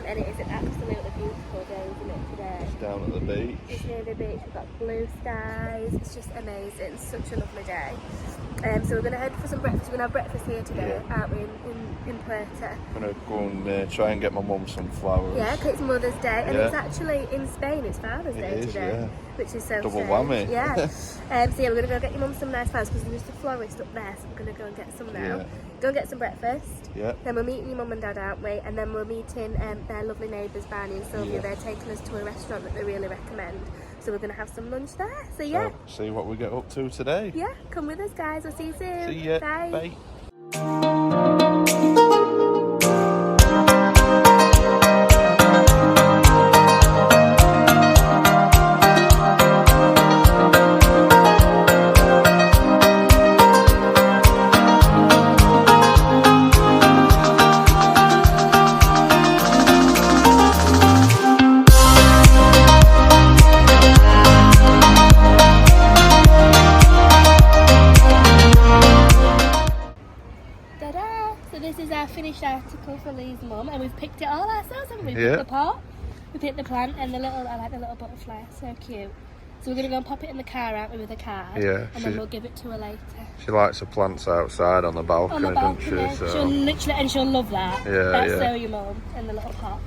and it is an absolutely beautiful day, isn't it, today? It's down at the beach. It's near the beach, we've got blue skies, it's just amazing, such a lovely day. So we're going to head for some breakfast. We're going to have breakfast here today, aren't we, in Puerto. I'm going to go and try and get my mum some flowers. Yeah, because it's Mother's Day, and it's actually in Spain, it's Father's Day today, which is so double strange. whammy. Yeah. So yeah, we're going to go get your mum some nice flowers, because there's just a florist up there, so we're going to go and get some now. Go and get some breakfast. Yeah. Then we're meeting your mum and dad, aren't we? And then we're meeting their lovely neighbours, Barney and Sylvia. They're taking us to a restaurant that they really recommend. So we're going to have some lunch there. So yeah. So, see what we get up to today. Yeah, come with us, guys. We'll see you soon. See ya. Bye. Bye. Finished article for Lee's mum, and we've picked it all ourselves, haven't we? We Yeah. picked the pot, we picked the plant, and the little, I like the little butterfly, so cute. So we're going to go and pop it in the car, aren't we, with a card? Yeah. And then we'll give it to her later. She likes her plants outside on the balcony, doesn't she? So. She'll literally, and she'll love that. Yeah, That's so your mum, and the little pot.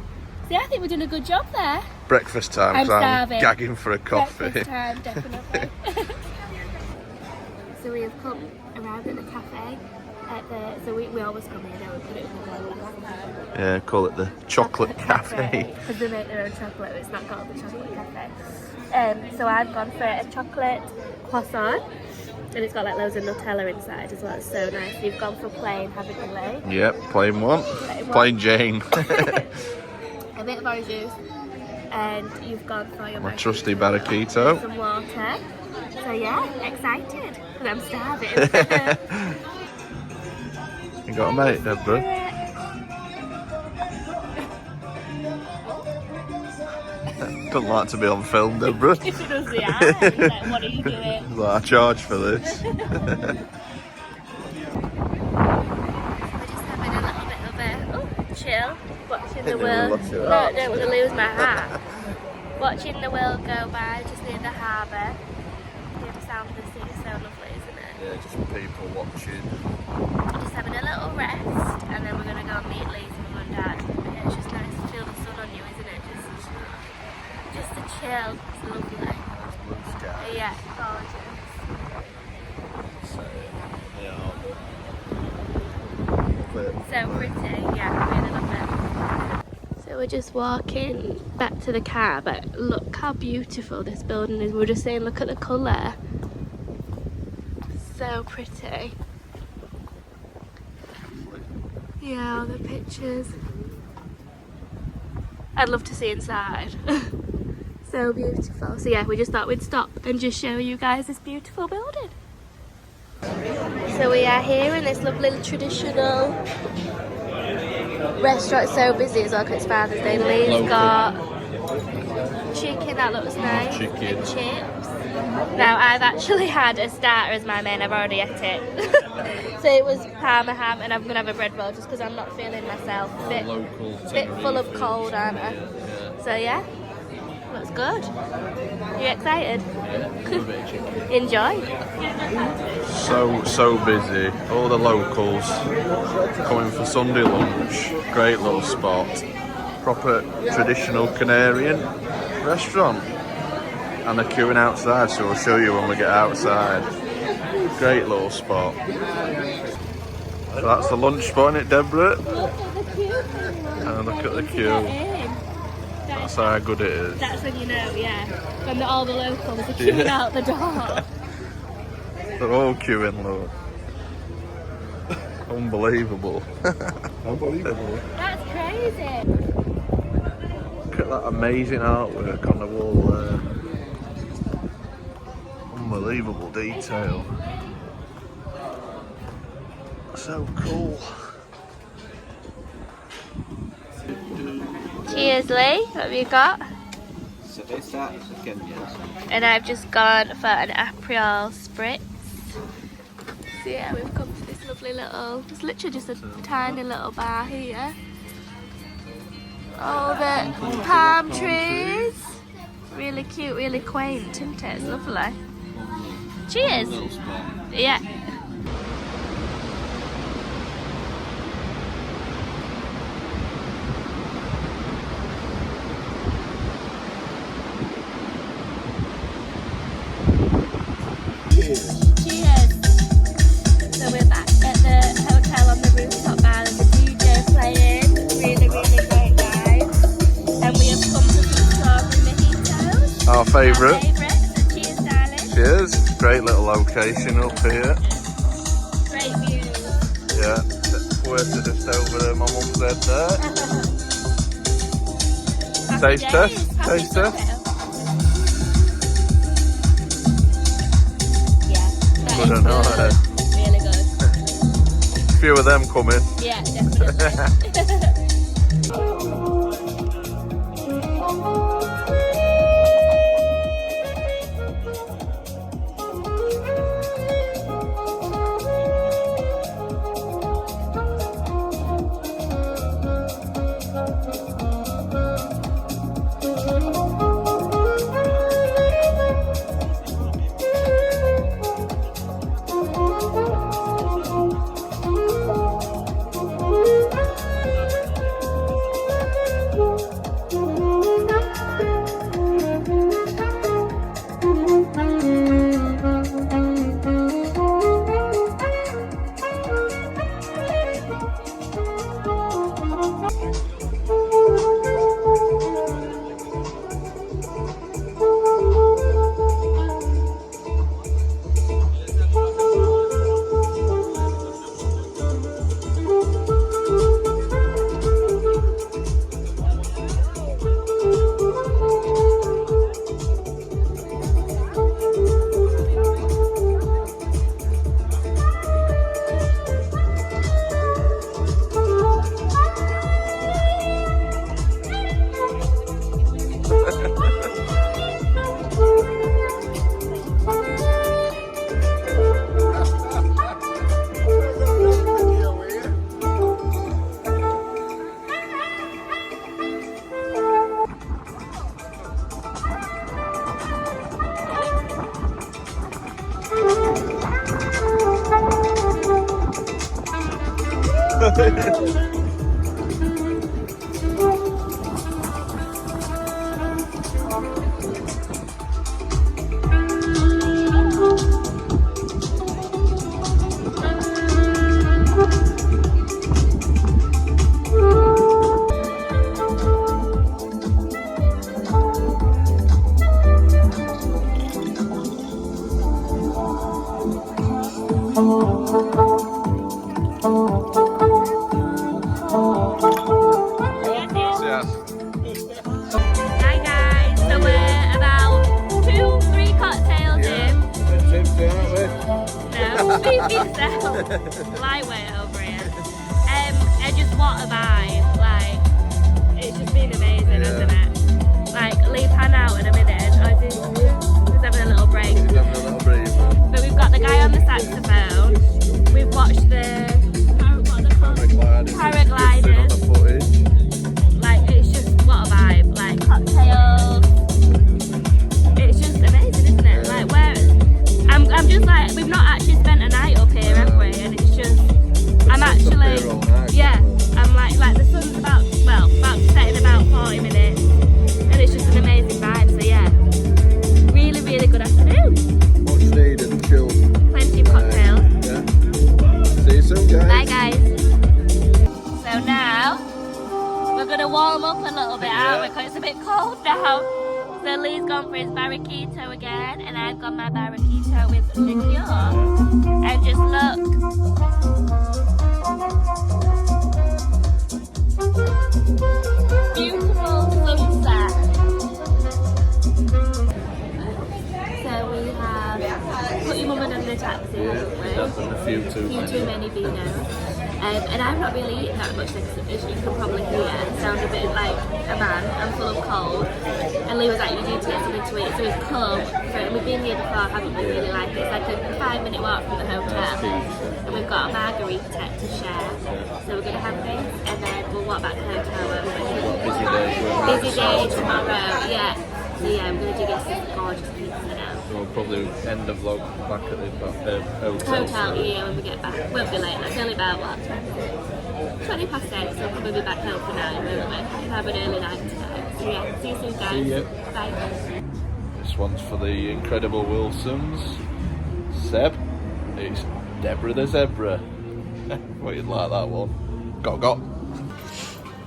So yeah, I think we're doing a good job there. Breakfast time, I'm so I'm starving. gagging for a coffee. Breakfast time, definitely. So we have arrived at the cafe. So we always come here, don't we? Put it in the blender. Yeah, call it the chocolate cafe. Because they make their own chocolate, but it's not called the chocolate cafe. So I've gone for a chocolate croissant, and it's got like loads of Nutella inside as well. It's so nice. You've gone for plain, haven't you, Lee? Yep, plain one. Plain Jane. A bit of orange juice, and you've gone for your my trusty barraquito. Some water. So yeah, excited. Because I'm starving. You got a mate, Deborah? Don't like to be on film, Deborah. If it does the eye, like, what are you doing? Well, I charge for this. We're just having a little bit of a chill, watching the world. No, I don't want to lose my hat. Watching the world go by just near the harbour. Hear the sound of the sea, it's so lovely, isn't it? Yeah, just people watching. Just having a little rest, and then we're going to go and meet Lee's mum and dad. But yeah, it's just nice to feel the sun on you, isn't it? Just to chill. It's lovely. Blue sky. Yeah, gorgeous. So, So pretty, yeah, really love it. So we're just walking back to the car, but look how beautiful this building is. We're just saying, look at the colour. So pretty. Yeah, all the pictures. I'd love to see inside. So beautiful. So yeah, we just thought we'd stop and just show you guys this beautiful building. So we are here in this lovely traditional restaurant. It's so busy as well because it's Father's Day. Lee's got chicken, that looks nice. Chicken. And chips. Now I've actually had a starter as my main, I've already ate it. So it was parma ham, and I'm going to have a bread roll just because I'm not feeling myself. Bit full of cold, aren't I? Yeah. So yeah, looks good. You excited? Yeah, Enjoy. So busy. All the locals coming for Sunday lunch. Great little spot. Proper traditional Canarian restaurant. And they're queuing outside, so we'll show you when we get outside. Great little spot. So that's the lunch spot, isn't it, Deborah? Look at the queue. And look at the queue. That's how good it is. That's when you know, yeah. When all the locals are queuing out the door. They're all queuing, look. Unbelievable. Unbelievable. That's crazy. Look at that amazing artwork on the wall there. Unbelievable detail. So cool. Cheers, Lee. What have you got? And I've just gone for an Aperol spritz. So yeah, we've come to this lovely little, it's literally just a tiny little bar here. All the palm trees. Really cute, really quaint, isn't it? It's lovely. Cheers. Yeah. Cheers. So we're back at the hotel on the rooftop bar. There's a DJ playing. Really, really great guys. And we have come to some strawberry mojitos. Our favourite. So cheers, darling. Cheers. Great little location up here. Great view. Yeah. Puerto just over my mum's head there. Taste test. Taste test. I don't know. Really good. Few of them coming. Yeah, definitely. Hi guys, so we're about 2-3 cocktails in. No, beef yourself. Lightweight over here. And just what a vibe. Like, it's just been amazing, hasn't it? Like, leave Han out in a minute. I think he's having a little break. But we've got the guy on the saxophone. We've watched the paragliders. Like, it's just what a vibe. Like, cocktails. It's just amazing, isn't it? Like, I'm just like, we've not actually spent a night up here, have we? And it's just, I'm actually, yeah, I'm like the sun's about to set in about 40 minutes. And it's just an amazing vibe, so yeah. Really, really good afternoon. Much needed, chill. Plenty of cocktails. Yeah. See you soon, guys. Bye, guys. So now, we're going to warm up a little bit, aren't we? Because it's a bit cold now. So Lee's gone for his barraquito again, and I've got my barraquito with liqueur. And just look. Beautiful sunset. So we have put your mum in the taxi, A few too many vinos. And I've not really eaten that much, as you can probably hear. I sound a bit like a man. I'm full of cold. And Lee was like, you need to get something to eat. So we've come, and we've been here before, haven't we? Really like it. It's like a 5-minute walk from the hotel. And we've got a margarita to share. So we're going to have this, and then we'll walk back to the hotel. tomorrow. busy day tomorrow. Yeah. So yeah, I'm gonna do get some gorgeous pizza now. So we'll probably end the vlog back at the hotel. Hotel, yeah, when we get back. Won't be late. It's only about what? 20 past 8, so we'll probably be back home for 9, won't we? Have an early night tonight. So yeah, see you soon, guys. See ya. Bye. This one's for the incredible Wilsons. Seb, it's Deborah the Zebra. Well, you'd like that one. Got.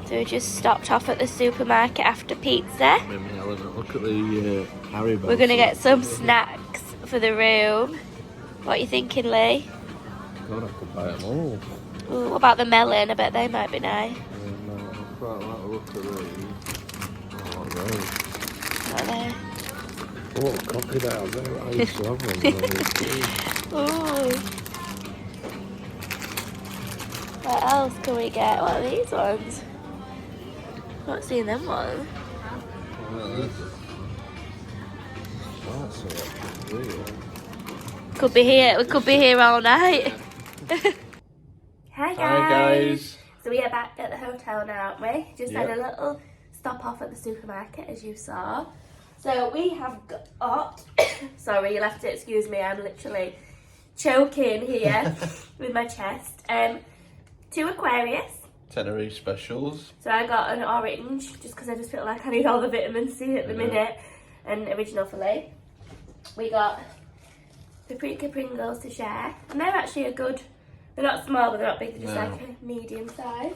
So we just stopped off at the supermarket after pizza. Look at the Haribo. We're gonna get some snacks for the room. What are you thinking, Lee? God, I could buy them all. Ooh, what about the melon? I bet they might be nice. No, I quite like the look of these. Oh, those. What are they? Oh, crocodile there. I used to have one. Ooh. What else can we get? What are these ones? Not seen them ones. Could be here. We could be here all night. Hi guys. Hi guys. So we are back at the hotel now, aren't we? Just had Yep. a little stop off at the supermarket, as you saw. So we have got. Sorry, you'll have to excuse me. I'm literally choking here with my chest. 2 Aquarius. Tenerife specials. So I got an orange, just because I just feel like I need all the vitamin C at the minute. And original fillet. We got paprika Pringles to share. And they're actually a good, they're not small, but they're not big, they're just like a medium size.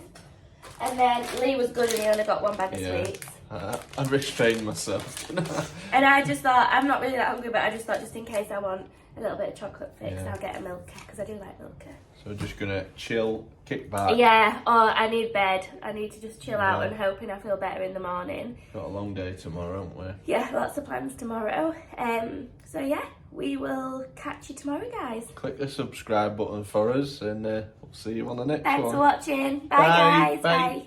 And then Lee was good and he only got 1 bag of sweets. I restrained myself. And I just thought, I'm not really that hungry, but I just thought just in case I want a little bit of chocolate fix, I'll get a Milka, because I do like Milka. So we're just gonna chill, kick back. Yeah, or I need bed. I need to just chill out and hoping I feel better in the morning. Got a long day tomorrow, haven't we? Yeah, lots of plans tomorrow. So yeah, we will catch you tomorrow, guys. Click the subscribe button for us and we'll see you on the next one. Thanks for watching. Bye, Bye. guys. Bye. Bye.